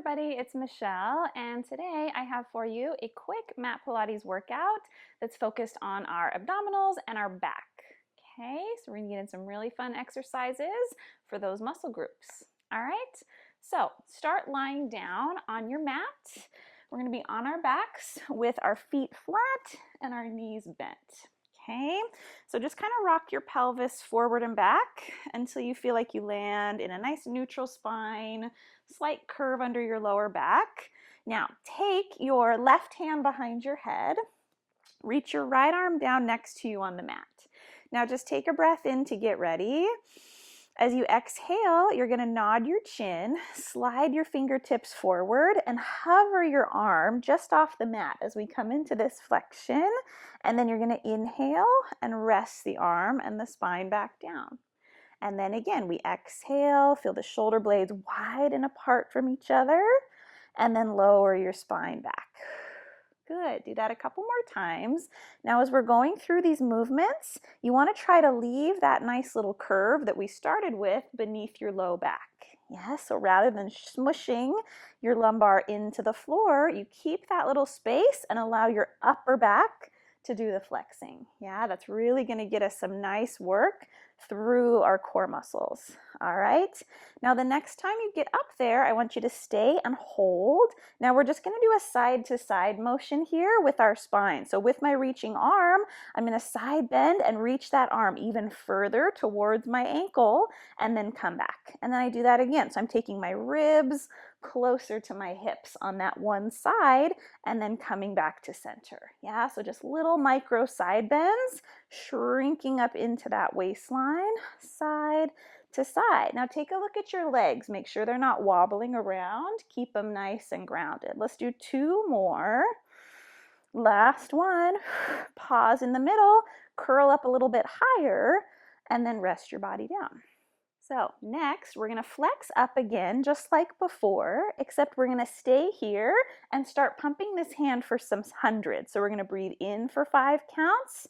everybody, it's Michelle, and today I have for you a quick mat Pilates workout that's focused on our abdominals and our back. Okay, so we're gonna get in some really fun exercises for those muscle groups. All right, so start lying down on your mat. We're gonna be on our backs with our feet flat and our knees bent. Okay, so just kind of rock your pelvis forward and back until you feel like you land in a nice neutral spine, slight curve under your lower back. Now, take your left hand behind your head, reach your right arm down next to you on the mat. Now, just take a breath in to get ready. As you exhale, you're going to nod your chin, slide your fingertips forward, and hover your arm just off the mat as we come into this flexion. And then you're going to inhale and rest the arm and the spine back down. And then again, we exhale, feel the shoulder blades wide and apart from each other, and then lower your spine back. Good, do that a couple more times. Now as we're going through these movements, you want to try to leave that nice little curve that we started with beneath your low back. Yes, so rather than smushing your lumbar into the floor, you keep that little space and allow your upper back to do the flexing. Yeah, that's really going to get us some nice work through our core muscles. All right, now the next time you get up there, I want you to stay and hold. Now we're just going to do a side to side motion here with our spine. So with my reaching arm, I'm going to side bend and reach that arm even further towards my ankle and then come back. And then I do that again. So I'm taking my ribs closer to my hips on that one side and then coming back to center. Yeah, so just little micro side bends, shrinking up into that waistline, side to side. Now take a look at your legs. Make sure they're not wobbling around. Keep them nice and grounded. Let's do two more. Last one. Pause in the middle, curl up a little bit higher, and then rest your body down. So next, we're going to flex up again, just like before, except we're going to stay here and start pumping this hand for some hundreds. So we're going to breathe in for 5 counts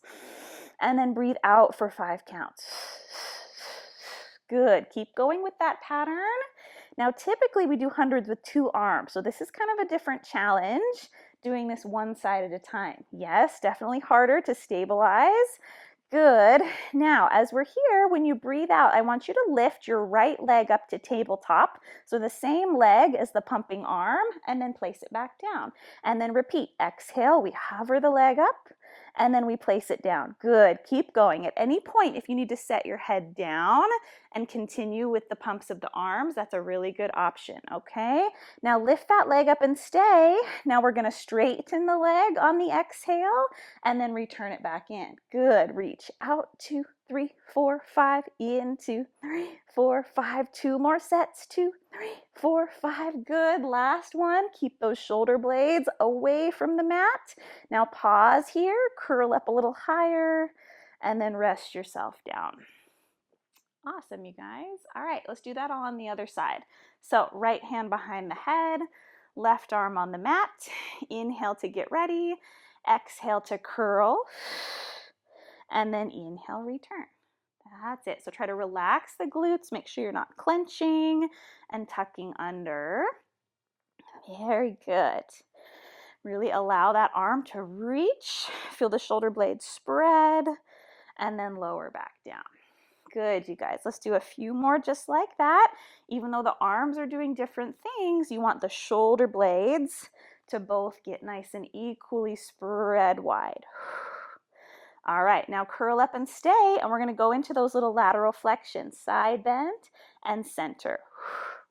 and then breathe out for 5 counts. Good. Keep going with that pattern. Now, typically we do hundreds with 2 arms. So this is kind of a different challenge, doing this one side at a time. Yes, definitely harder to stabilize. Good. Now, as we're here, when you breathe out, I want you to lift your right leg up to tabletop. So the same leg as the pumping arm, and then place it back down. And then repeat. Exhale, we hover the leg up, and then we place it down. Good. Keep going. At any point, if you need to set your head down and continue with the pumps of the arms, that's a really good option, okay? Now lift that leg up and stay. Now we're going to straighten the leg on the exhale and then return it back in. Good. Reach out, 2, 3, 4, 5, in, 2, 3, 4, 5, 2 more sets, 2, 3, 4, 5, good. Last one. Keep those shoulder blades away from the mat. Now pause here, curl up a little higher, and then rest yourself down. Awesome, you guys. All right, let's do that all on the other side. So right hand behind the head, left arm on the mat. Inhale to get ready. Exhale to curl. And then inhale, return. That's it. So try to relax the glutes. Make sure you're not clenching and tucking under. Very good. Really allow that arm to reach. Feel the shoulder blades spread and then lower back down. Good, you guys. Let's do a few more just like that. Even though the arms are doing different things, you want the shoulder blades to both get nice and equally spread wide. All right, now curl up and stay, and we're going to go into those little lateral flexions. Side bend and center.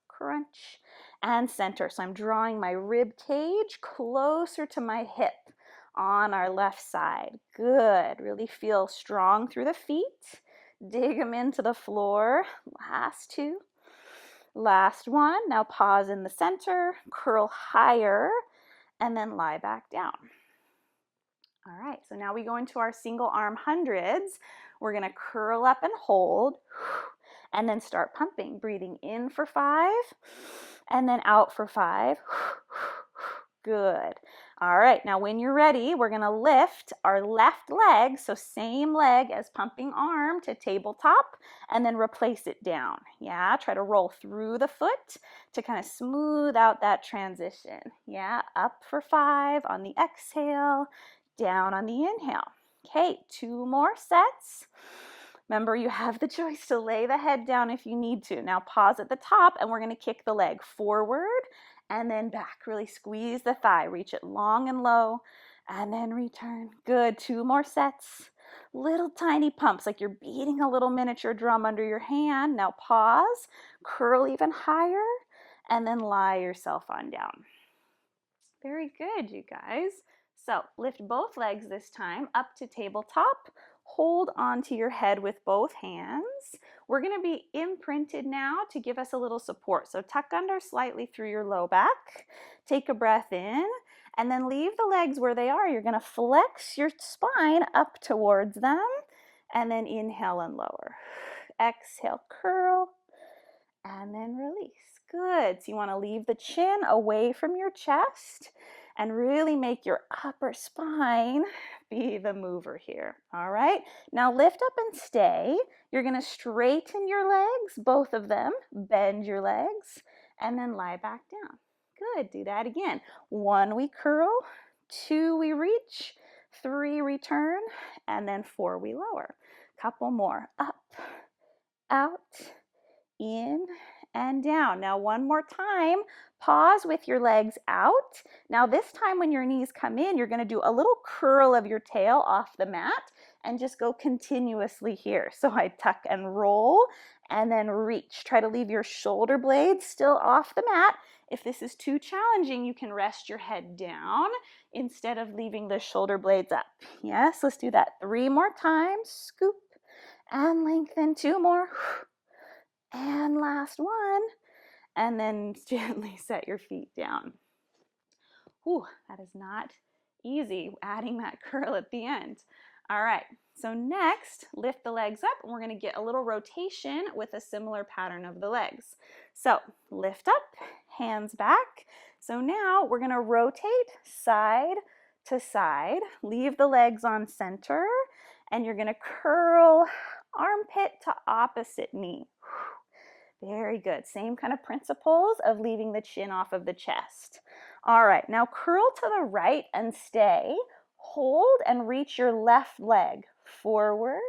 Crunch and center. So I'm drawing my rib cage closer to my hip on our left side. Good. Really feel strong through the feet. Dig them into the floor. Last 2. Last one. Now pause in the center, curl higher, and then lie back down. All right, so now we go into our single arm hundreds. We're going to curl up and hold, and then start pumping. Breathing in for 5, and then out for 5. Good. All right, now when you're ready, we're gonna lift our left leg, so same leg as pumping arm, to tabletop, and then replace it down. Yeah, try to roll through the foot to kind of smooth out that transition. Yeah, up for 5 on the exhale, down on the inhale. Okay, 2 more sets. Remember, you have the choice to lay the head down if you need to. Now pause at the top, and we're gonna kick the leg forward and then back. Really squeeze the thigh, reach it long and low, and then return. Good, 2 more sets. Little tiny pumps, like you're beating a little miniature drum under your hand. Now pause, curl even higher, and then lie yourself on down. Very good, you guys. So lift both legs this time up to tabletop. Hold onto your head with both hands. We're going to be imprinted now to give us a little support. So tuck under slightly through your low back. Take a breath in and then leave the legs where they are. You're going to flex your spine up towards them and then inhale and lower. Exhale, curl, and then release. Good. So you want to leave the chin away from your chest and really make your upper spine be the mover here. All right. Now lift up and stay. You're going to straighten your legs, both of them, bend your legs, and then lie back down. Good. Do that again. 1, we curl. 2, we reach. 3, return. And then 4, we lower. Couple more. Up, out, in, and down. Now 1 more time, pause with your legs out. Now this time when your knees come in, you're going to do a little curl of your tail off the mat and just go continuously here. So I tuck and roll and then reach. Try to leave your shoulder blades still off the mat. If this is too challenging, you can rest your head down instead of leaving the shoulder blades up. Yes, let's do that 3 more times. Scoop and lengthen. 2 more. And last one, and then gently set your feet down. Whew, that is not easy, adding that curl at the end. All right, so next, lift the legs up, and we're gonna get a little rotation with a similar pattern of the legs. So lift up, hands back. So now we're gonna rotate side to side, leave the legs on center, and you're gonna curl armpit to opposite knee. Very good. Same kind of principles of leaving the chin off of the chest. All right, now curl to the right and stay. Hold and reach your left leg forward.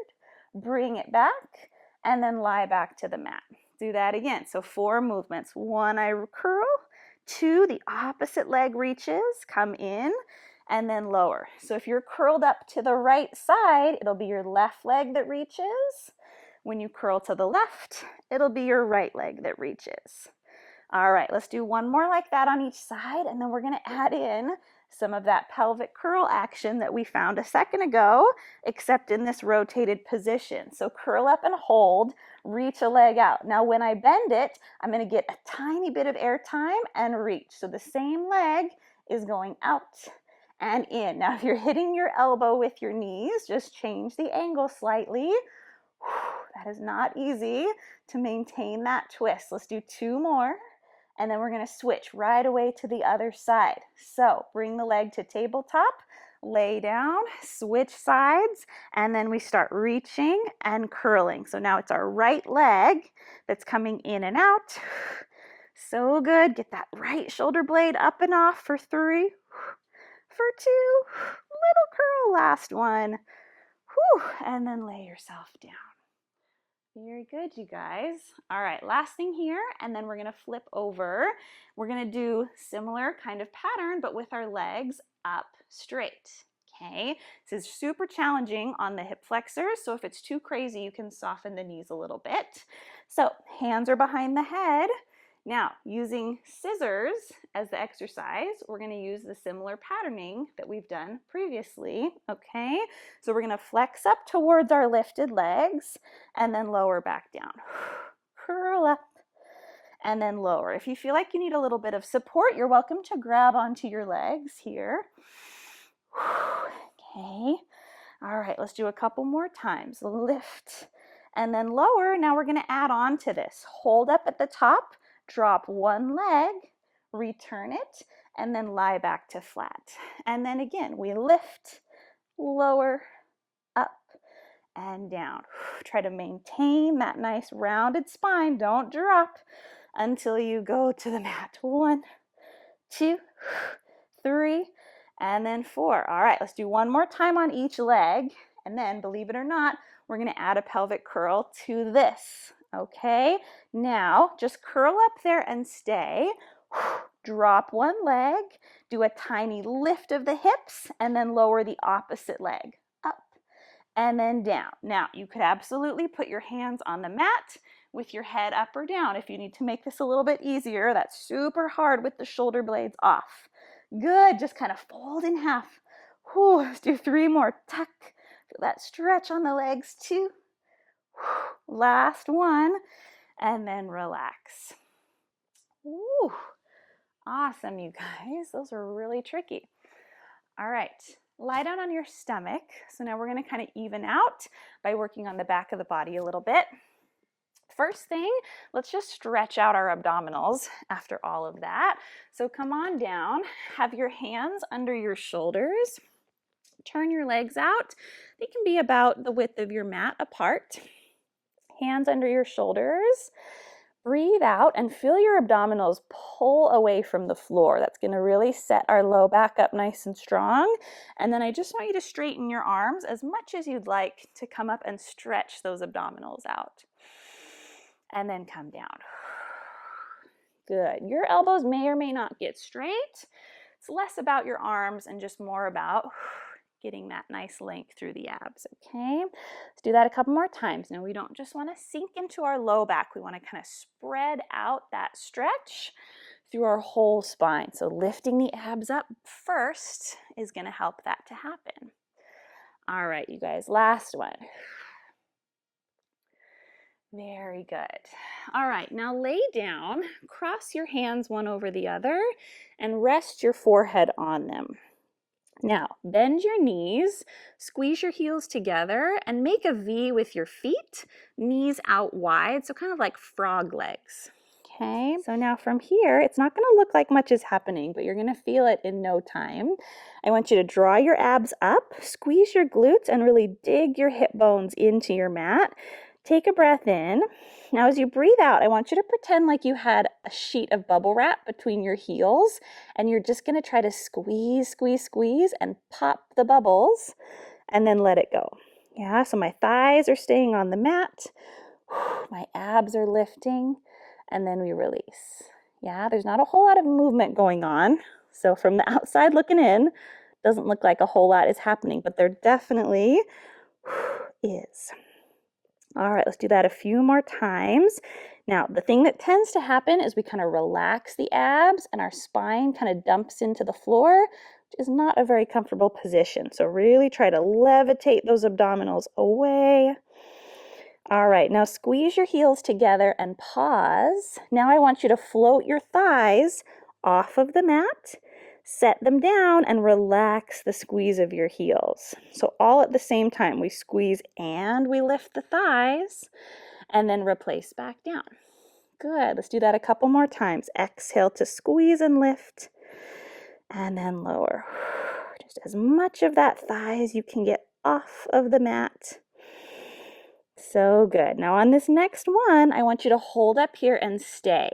Bring it back and then lie back to the mat. Do that again. So 4 movements. 1, I curl. 2, the opposite leg reaches. Come in and then lower. So if you're curled up to the right side, it'll be your left leg that reaches. When you curl to the left, it'll be your right leg that reaches. All right, let's do 1 more like that on each side, and then we're going to add in some of that pelvic curl action that we found a second ago, except in this rotated position. So curl up and hold, reach a leg out. Now when I bend it, I'm going to get a tiny bit of air time and reach. So the same leg is going out and in. Now if you're hitting your elbow with your knees, just change the angle slightly. That is not easy to maintain that twist. Let's do 2 more, and then we're going to switch right away to the other side. So bring the leg to tabletop, lay down, switch sides, and then we start reaching and curling. So now it's our right leg that's coming in and out. So good. Get that right shoulder blade up and off for 3, for 2, little curl, last one. And then lay yourself down. Very good, you guys. All right, last thing here, and then we're going to flip over. We're going to do similar kind of pattern, but with our legs up straight. Okay, this is super challenging on the hip flexors, so if it's too crazy, you can soften the knees a little bit. So hands are behind the head. Now, using scissors as the exercise, we're going to use the similar patterning that we've done previously, okay? So we're going to flex up towards our lifted legs and then lower back down. Curl up and then lower. If you feel like you need a little bit of support, you're welcome to grab onto your legs here. Okay. All right, let's do a couple more times. Lift and then lower. Now we're going to add on to this. Hold up at the top. Drop 1 leg, return it, and then lie back to flat. And then again, we lift, lower, up, and down. Try to maintain that nice rounded spine. Don't drop until you go to the mat. 1, 2, 3, and then 4. All right, let's do one more time on each leg. And then, believe it or not, we're going to add a pelvic curl to this. Okay, now just curl up there and stay. Drop one leg, do a tiny lift of the hips, and then lower the opposite leg. Up and then down. Now, you could absolutely put your hands on the mat with your head up or down if you need to make this a little bit easier. That's super hard with the shoulder blades off. Good, just kind of fold in half. Whew, let's do 3 more. Tuck, feel that stretch on the legs. 2, last one, and then relax. Woo. Awesome, you guys. Those are really tricky. All right, lie down on your stomach. So now we're going to kind of even out by working on the back of the body a little bit. First thing, let's just stretch out our abdominals after all of that. So come on down, have your hands under your shoulders, turn your legs out. They can be about the width of your mat apart. Hands under your shoulders. Breathe out and feel your abdominals pull away from the floor. That's going to really set our low back up nice and strong. And then I just want you to straighten your arms as much as you'd like to come up and stretch those abdominals out. And then come down. Good. Your elbows may or may not get straight. It's less about your arms and just more about getting that nice length through the abs, okay? Let's do that a couple more times. Now, we don't just want to sink into our low back. We want to kind of spread out that stretch through our whole spine. So lifting the abs up first is going to help that to happen. All right, you guys, last one. Very good. All right, now lay down, cross your hands one over the other, and rest your forehead on them. Now, bend your knees, squeeze your heels together, and make a V with your feet, knees out wide, so kind of like frog legs. Okay, so now from here, it's not going to look like much is happening, but you're going to feel it in no time. I want you to draw your abs up, squeeze your glutes, and really dig your hip bones into your mat. Take a breath in. Now, as you breathe out, I want you to pretend like you had a sheet of bubble wrap between your heels, and you're just going to try to squeeze, squeeze, squeeze, and pop the bubbles, and then let it go. Yeah, so my thighs are staying on the mat. My abs are lifting, and then we release. Yeah, there's not a whole lot of movement going on. So from the outside looking in, doesn't look like a whole lot is happening, but there definitely is. All right, let's do that a few more times. Now, the thing that tends to happen is we kind of relax the abs and our spine kind of dumps into the floor, which is not a very comfortable position. So really try to levitate those abdominals away. All right, now squeeze your heels together and pause. Now I want you to float your thighs off of the mat, set them down, and relax the squeeze of your heels. So all at the same time, we squeeze and we lift the thighs, and then replace back down. Good, let's do that a couple more times. Exhale to squeeze and lift, and then lower. Just as much of that thigh as you can get off of the mat. So good. Now on this next one, I want you to hold up here and stay.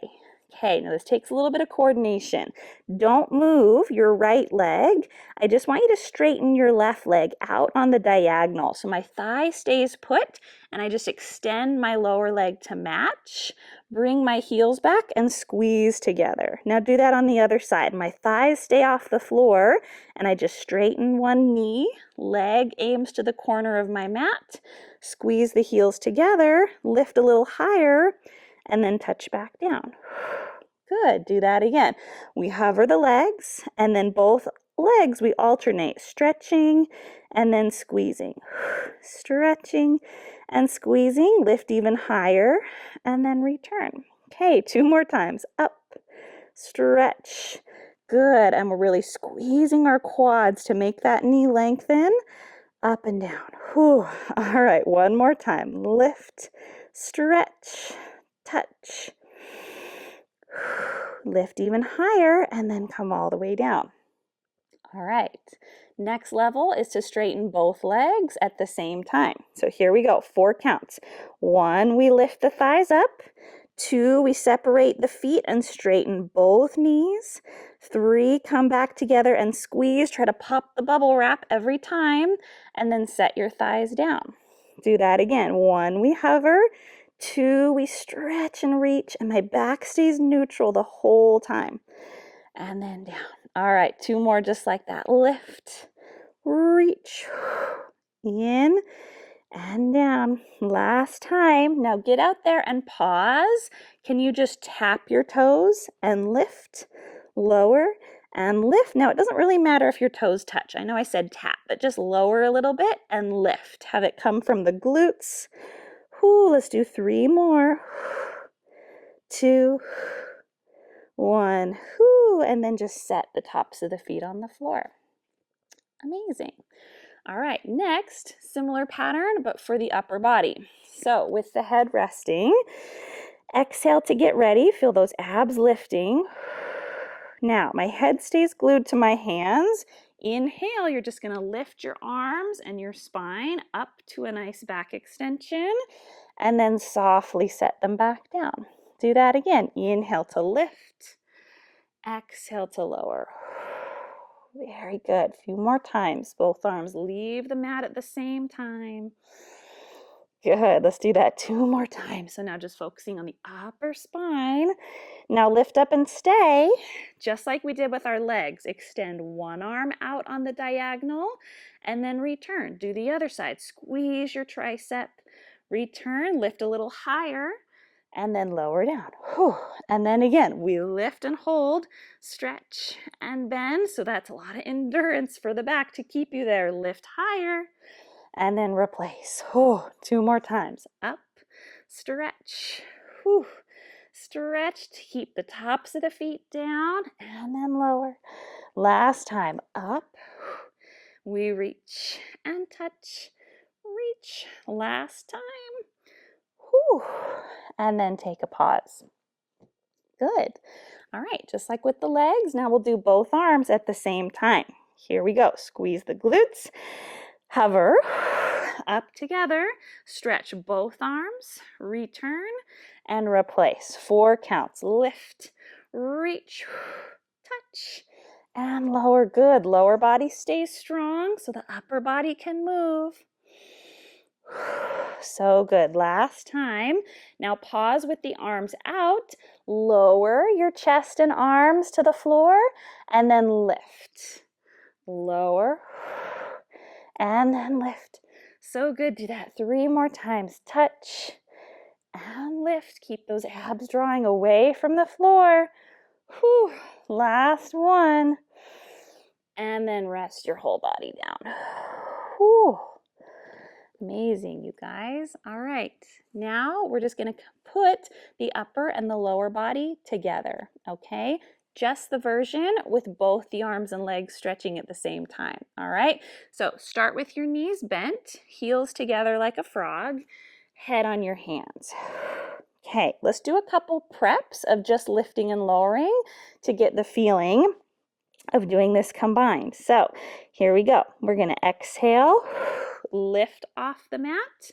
Okay, now this takes a little bit of coordination. Don't move your right leg. I just want you to straighten your left leg out on the diagonal. So my thigh stays put, and I just extend my lower leg to match. Bring my heels back and squeeze together. Now do that on the other side. My thighs stay off the floor, and I just straighten one knee. Leg aims to the corner of my mat. Squeeze the heels together, lift a little higher, and then touch back down. Good, do that again. We hover the legs, and then both legs we alternate, stretching and then squeezing. Stretching and squeezing, lift even higher, and then return. Okay, 2 more times. Up, stretch. Good, and we're really squeezing our quads to make that knee lengthen. Up and down. Whew. All right, 1 more time. Lift, stretch, touch. Lift even higher and then come all the way down. All right, next level is to straighten both legs at the same time. So here we go, 4 counts. 1, we lift the thighs up. 2, we separate the feet and straighten both knees. 3, come back together and squeeze. Try to pop the bubble wrap every time, and then set your thighs down. Do that again. 1, we hover. 2, we stretch and reach, and my back stays neutral the whole time. And then down. All right, 2 more just like that. Lift, reach, in, and down. Last time. Now get out there and pause. Can you just tap your toes and lift, lower, and lift? Now, it doesn't really matter if your toes touch. I know I said tap, but just lower a little bit and lift. Have it come from the glutes. Let's do 3 more. 2, 1, and then just set the tops of the feet on the floor. Amazing. All right, next, similar pattern, but for the upper body. So with the head resting, exhale to get ready. Feel those abs lifting. Now, my head stays glued to my hands. Inhale, you're just going to lift your arms and your spine up to a nice back extension, and then softly set them back down. Do that again. Inhale to lift. Exhale to lower. Very good. A few more times. Both arms leave the mat at the same time. Good. Let's do that 2 more times. So now just focusing on the upper spine. Now lift up and stay, just like we did with our legs. Extend one arm out on the diagonal and then return. Do the other side. Squeeze your tricep. Return. Lift a little higher. And then lower down. And then again, we lift and hold, stretch and bend. So that's a lot of endurance for the back to keep you there. Lift higher and then replace. 2 more times. Up, stretch. Stretch to keep the tops of the feet down and then lower. Last time. Up. We reach and touch. Reach. Last time. And then take a pause. Good. All right, just like with the legs, now we'll do both arms at the same time. Here we go. Squeeze the glutes, hover, up together, stretch both arms, return, and replace. 4 counts. Lift, reach, touch, and lower. Good. Lower body stays strong so the upper body can move. So good. Last time. Now pause with the arms out. Lower your chest and arms to the floor and then lift. Lower and then lift. So good. Do that 3 more times. Touch and lift. Keep those abs drawing away from the floor. Last one. And then rest your whole body down. Amazing, you guys. All right, now we're just going to put the upper and the lower body together, okay? Just the version with both the arms and legs stretching at the same time, all right? So start with your knees bent, heels together like a frog, head on your hands. Okay, let's do a couple preps of just lifting and lowering to get the feeling of doing this combined. So here we go. We're going to exhale, lift off the mat,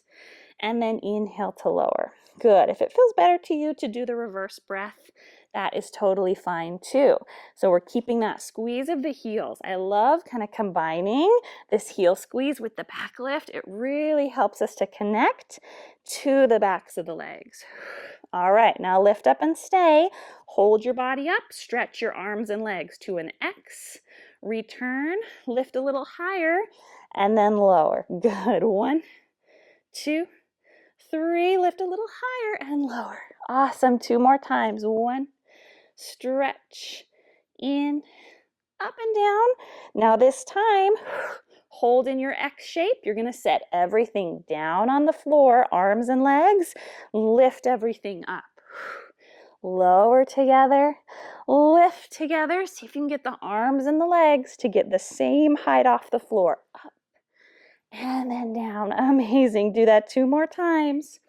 and then inhale to lower. Good. If it feels better to you to do the reverse breath, that is totally fine too. So we're keeping that squeeze of the heels. I love kind of combining this heel squeeze with the back lift. It really helps us to connect to the backs of the legs. All right, now lift up and stay. Hold your body up, stretch your arms and legs to an X. Return, lift a little higher, and then lower. Good. 1, 2, 3. Lift a little higher and lower. Awesome. 2 more times. 1, stretch, in, up and down. Now this time, hold in your X shape. You're going to set everything down on the floor, arms and legs. Lift everything up. Lower together, lift together. See if you can get the arms and the legs to get the same height off the floor. Up and then down. Amazing. Do that 2 more times.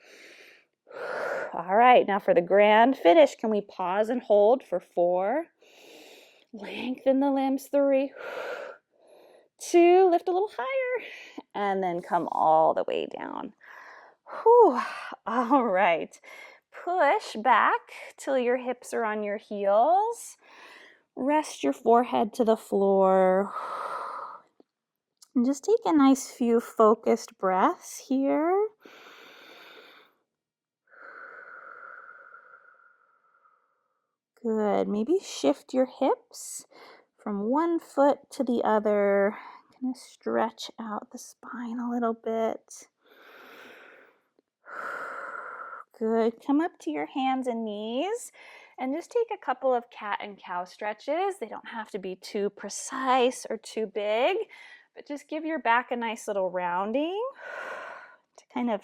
All right, now for the grand finish, can we pause and hold for 4? Lengthen the limbs, 3, 2, lift a little higher, and then come all the way down. Whew. All right, push back till your hips are on your heels. Rest your forehead to the floor. And just take a nice few focused breaths here. Good. Maybe shift your hips from one foot to the other. Kind of stretch out the spine a little bit. Good. Come up to your hands and knees and just take a couple of cat and cow stretches. They don't have to be too precise or too big, but just give your back a nice little rounding to kind of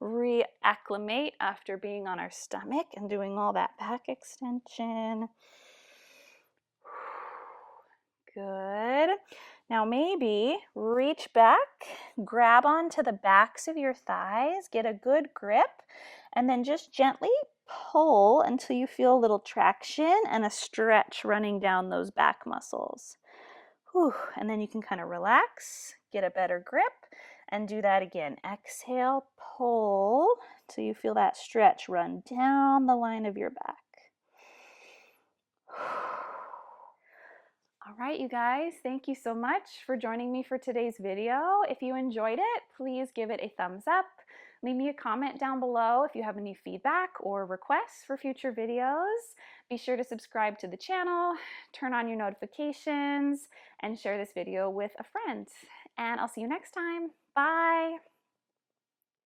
reacclimate after being on our stomach and doing all that back extension. Good. Now maybe reach back, grab onto the backs of your thighs, get a good grip, and then just gently pull until you feel a little traction and a stretch running down those back muscles. Whew. And then you can kind of relax, get a better grip, and do that again. Exhale, pull till you feel that stretch run down the line of your back. All right, you guys, thank you so much for joining me for today's video. If you enjoyed it, please give it a thumbs up. Leave me a comment down below if you have any feedback or requests for future videos. Be sure to subscribe to the channel, turn on your notifications, and share this video with a friend. And I'll see you next time. Bye.